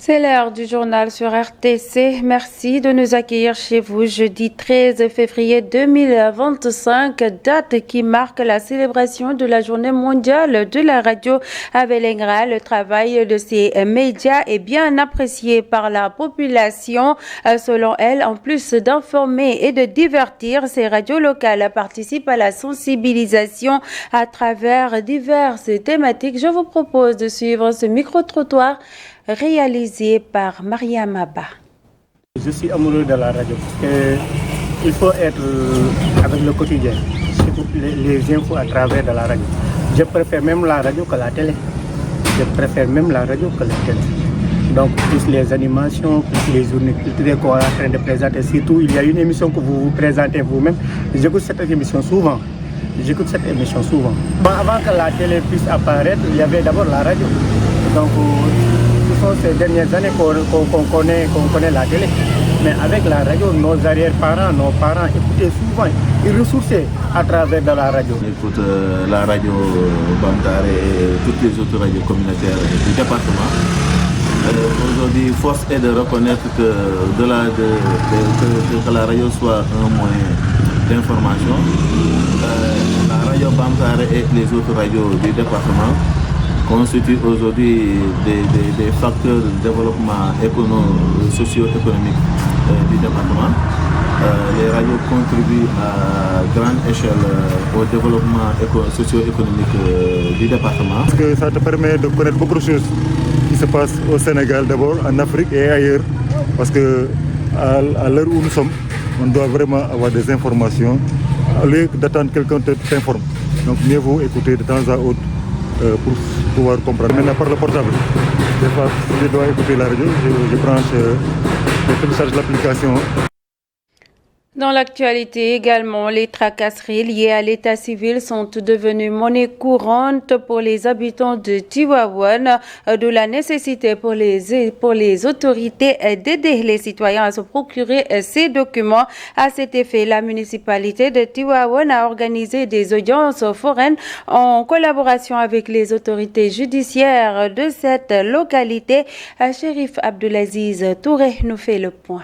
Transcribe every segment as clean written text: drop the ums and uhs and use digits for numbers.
C'est l'heure du journal sur RTC. Merci de nous accueillir chez vous jeudi 13 février 2025, date qui marque la célébration de la journée mondiale de la radio à Vélingara. Le travail de ces médias est bien apprécié par la population. Selon elle, en plus d'informer et de divertir, ces radios locales participent à la sensibilisation à travers diverses thématiques. Je vous propose de suivre ce micro-trottoir réalisé par Mariam Abba. Je suis amoureux de la radio parce qu'il faut être avec le quotidien, les infos à travers de la radio. Je préfère même la radio que la télé. Donc plus les animations, plus les journées culturelles qu'on est en train de présenter. Surtout, il y a une émission que vous présentez vous-même. J'écoute cette émission souvent. Avant que la télé puisse apparaître, il y avait d'abord la radio. Donc, ce sont ces dernières années qu'on connaît la télé. Mais avec la radio, nos arrière-parents, nos parents écoutaient souvent, ils ressourçaient à travers de la radio. J'écoute la radio Bantare et toutes les autres radios communautaires du département. Aujourd'hui, force est de reconnaître que la radio soit un moyen d'information. La radio Bantare et les autres radios du département constituent aujourd'hui des facteurs de développement socio-économique du département. Les radios contribuent à grande échelle au développement socio-économique du département. Parce que ça te permet de connaître beaucoup de choses qui se passent au Sénégal d'abord, en Afrique et ailleurs. Parce que à l'heure où nous sommes, on doit vraiment avoir des informations. Au lieu d'attendre que quelqu'un t'informe. Donc mieux vaut écouter de temps à autre pour pouvoir comprendre. Maintenant par le portable, des fois si je dois écouter la radio, je branche, je télécharge l'application. Dans l'actualité également, les tracasseries liées à l'état civil sont devenues monnaie courante pour les habitants de Tivaouane, d'où la nécessité pour les autorités d'aider les citoyens à se procurer ces documents. À cet effet, la municipalité de Tivaouane a organisé des audiences foraines en collaboration avec les autorités judiciaires de cette localité. Chérif Abdelaziz Touré nous fait le point.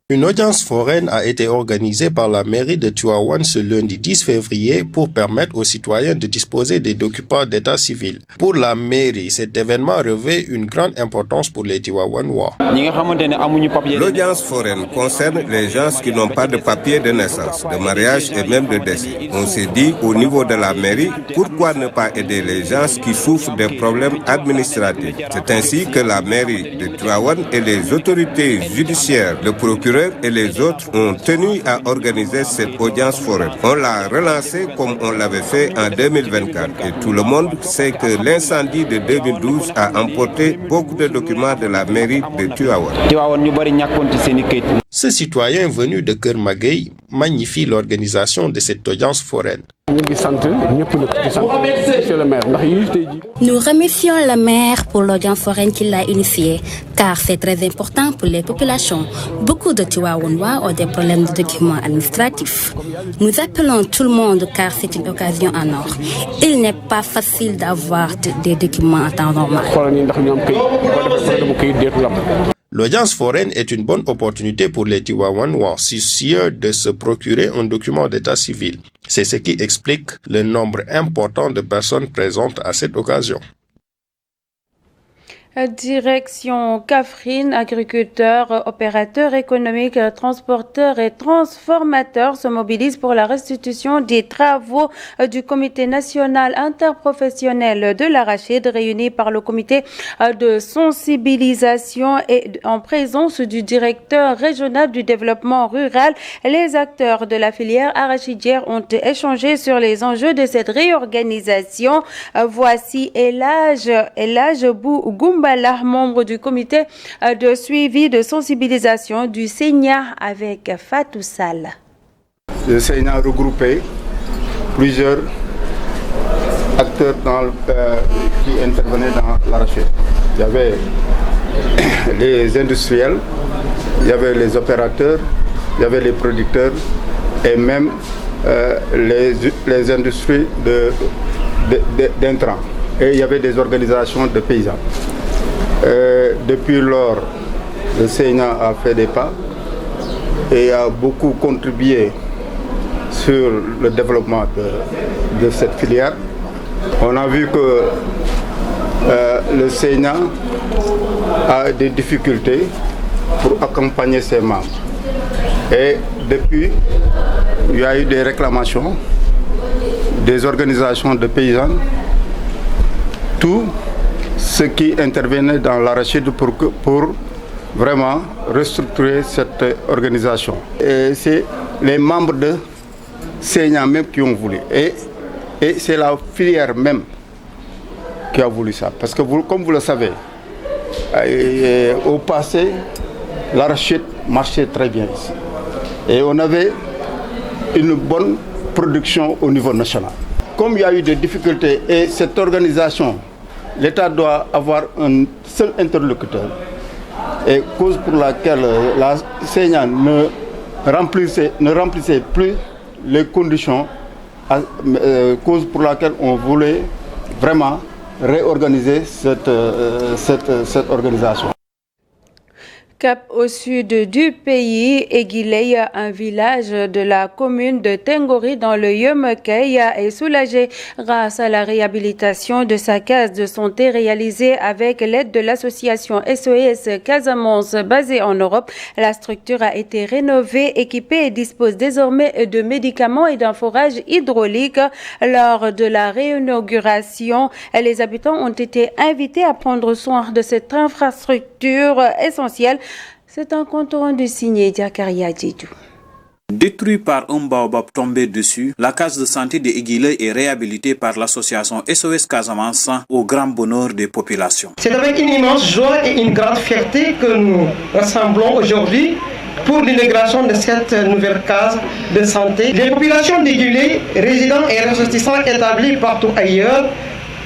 Une audience foraine a été organisée par la mairie de Tivaouane ce lundi 10 février pour permettre aux citoyens de disposer des documents d'état civil. Pour la mairie, cet événement revêt une grande importance pour les Tivaouanois. L'audience foraine concerne les gens qui n'ont pas de papier de naissance, de mariage et même de décès. On s'est dit au niveau de la mairie, pourquoi ne pas aider les gens qui souffrent des problèmes administratifs? C'est ainsi que la mairie de Tivaouane et les autorités judiciaires, le procureur et les autres ont tenu à organiser cette audience foraine. On l'a relancée comme on l'avait fait en 2024 et tout le monde sait que l'incendie de 2012 a emporté beaucoup de documents de la mairie de Tivaouane. Ce citoyen venu de Kermagay magnifie l'organisation de cette audience foraine. Nous remercions le maire pour l'audience foraine qu'il a initiée, car c'est très important pour les populations. Beaucoup de Tivaouanois ont des problèmes de documents administratifs. Nous appelons tout le monde car c'est une occasion en or. Il n'est pas facile d'avoir des documents en temps normal. L'audience foraine est une bonne opportunité pour les Tivaouanois soucieux de se procurer un document d'état civil. C'est ce qui explique le nombre important de personnes présentes à cette occasion. Direction Kaffrine, agriculteurs, opérateurs économiques, transporteurs et transformateurs se mobilisent pour la restitution des travaux du comité national interprofessionnel de l'arachide réuni par le comité de sensibilisation et en présence du directeur régional du développement rural. Les acteurs de la filière arachidière ont échangé sur les enjeux de cette réorganisation. Voici Elage Goumba, membre du comité de suivi de sensibilisation du Seigneur avec Fatou Sall. Le Seigneur regroupait plusieurs acteurs qui intervenaient dans l'arachide. Il y avait les industriels, il y avait les opérateurs, il y avait les producteurs et même les industries d'intrants. Et il y avait des organisations de paysans. Depuis lors, le Sénat a fait des pas et a beaucoup contribué sur le développement de cette filière. On a vu que le Sénat a des difficultés pour accompagner ses membres. Et depuis, il y a eu des réclamations des organisations de paysans, tout ce qui intervenait dans l'arachide pour vraiment restructurer cette organisation. Et c'est les membres de Sénat même qui ont voulu. Et c'est la filière même qui a voulu ça. Parce que comme vous le savez, au passé, l'arachide marchait très bien ici. Et on avait une bonne production au niveau national. Comme il y a eu des difficultés et cette organisation, l'État doit avoir un seul interlocuteur. Et cause pour laquelle la Sénat ne remplissait plus les conditions, cause pour laquelle on voulait vraiment réorganiser cette organisation. Cap au sud du pays, Egiley, un village de la commune de Tengori dans le Yomekei, est soulagé grâce à la réhabilitation de sa case de santé réalisée avec l'aide de l'association SOS Casamance basée en Europe. La structure a été rénovée, équipée et dispose désormais de médicaments et d'un forage hydraulique. Lors de la réinauguration, les habitants ont été invités à prendre soin de cette infrastructure essentielle. C'est un compte rendu signé Diakaria Djedou. Détruit par un baobab tombé dessus, la case de santé de Egiley est réhabilitée par l'association SOS Casamance au grand bonheur des populations. C'est avec une immense joie et une grande fierté que nous rassemblons aujourd'hui pour l'inauguration de cette nouvelle case de santé. Les populations d'Egiley, résidents et ressortissants établis partout ailleurs,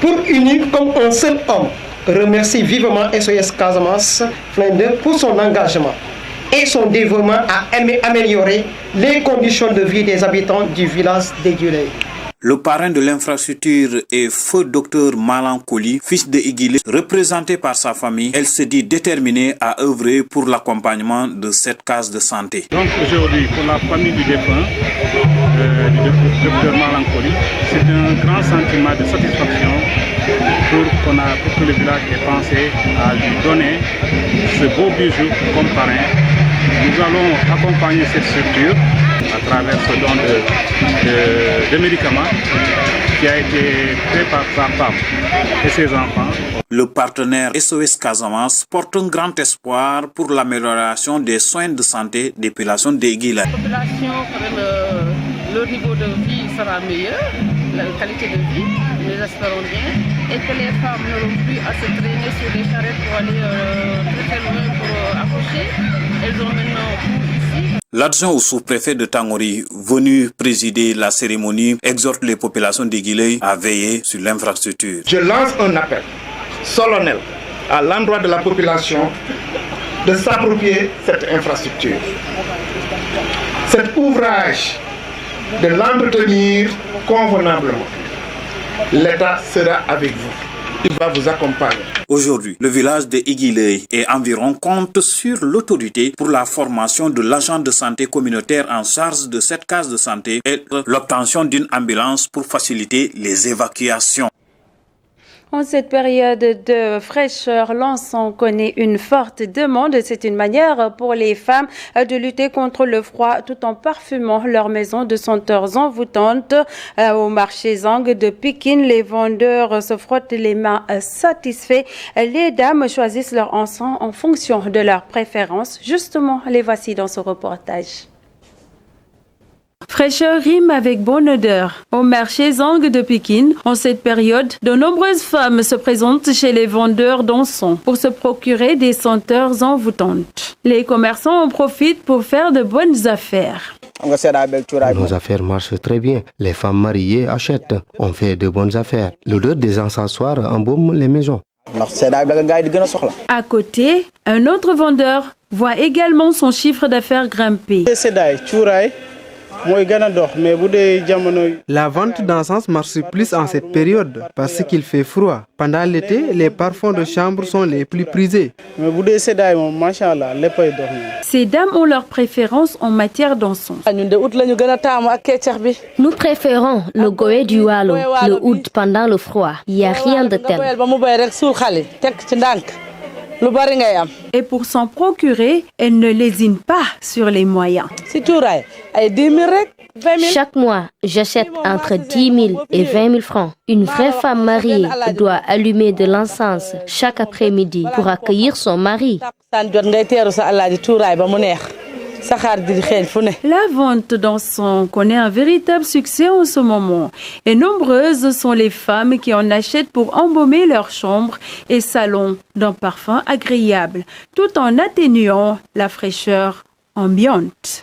pour unir comme un seul homme, remercie vivement SOS Casamance pour son engagement et son dévouement à améliorer les conditions de vie des habitants du village d'Egiley. Le parrain de l'infrastructure est feu docteur Malan Koli, fils de Egiley. Représenté par sa famille, elle se dit déterminée à œuvrer pour l'accompagnement de cette case de santé. Donc aujourd'hui, pour la famille du défunt, du docteur Malan Koli, c'est un grand sentiment de satisfaction pour que le village ait pensé à lui donner ce beau bijou comme parrain. Nous allons accompagner cette structure à travers ce don de médicaments qui a été fait par sa femme et ses enfants. Le partenaire SOS Casamance porte un grand espoir pour l'amélioration des soins de santé des populations d'Egiley. La population, leur niveau de vie sera meilleur, la qualité de vie, nous espérons bien, et que les femmes n'auront plus à se traîner sur les charrettes pour aller très loin pour accoucher. Elles ont maintenant tout ici. L'adjoint au sous-préfet de Tangori, venu présider la cérémonie, exhorte les populations d'Egiley à veiller sur l'infrastructure. Je lance un appel solennel à l'endroit de la population de s'approprier cette infrastructure. Cet ouvrage, de l'entretenir convenablement. L'État sera avec vous. Il va vous accompagner. Aujourd'hui, le village de Egiley et environ compte sur l'autorité pour la formation de l'agent de santé communautaire en charge de cette case de santé et l'obtention d'une ambulance pour faciliter les évacuations. En cette période de fraîcheur, l'encens connaît une forte demande. C'est une manière pour les femmes de lutter contre le froid tout en parfumant leur maison de senteurs envoûtantes. Au marché Zang de Pékin, les vendeurs se frottent les mains satisfaits. Les dames choisissent leur encens en fonction de leurs préférences. Justement, les voici dans ce reportage. Fraîcheur rime avec bonne odeur. Au marché Zang de Pékin, en cette période, de nombreuses femmes se présentent chez les vendeurs d'encens pour se procurer des senteurs envoûtantes. Les commerçants en profitent pour faire de bonnes affaires. Nos affaires marchent très bien. Les femmes mariées achètent. On fait de bonnes affaires. L'odeur des encensoirs embaume les maisons. À côté, un autre vendeur voit également son chiffre d'affaires grimper. La vente d'encens marche plus en cette période parce qu'il fait froid. Pendant l'été, les parfums de chambre sont les plus prisés. Ces dames ont leur préférence en matière d'encens. Nous préférons le goé du Waalo, le oud pendant le froid. Il n'y a rien de tel. Et pour s'en procurer, elle ne lésine pas sur les moyens. Chaque mois, j'achète entre 10 000 et 20 000 francs. Une vraie femme mariée doit allumer de l'encens chaque après-midi pour accueillir son mari. La vente d'encens connaît un véritable succès en ce moment. Et nombreuses sont les femmes qui en achètent pour embaumer leurs chambres et salons d'un parfum agréable, tout en atténuant la fraîcheur ambiante.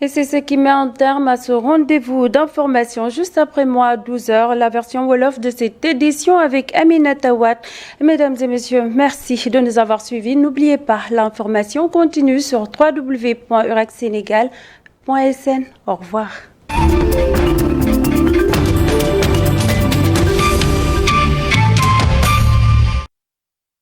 Et c'est ce qui met un terme à ce rendez-vous d'information. Juste après moi, à 12h, la version Wolof de cette édition avec Aminata Watt. Mesdames et messieurs, merci de nous avoir suivis. N'oubliez pas, l'information continue sur www.uracsénégal.sn. Au revoir.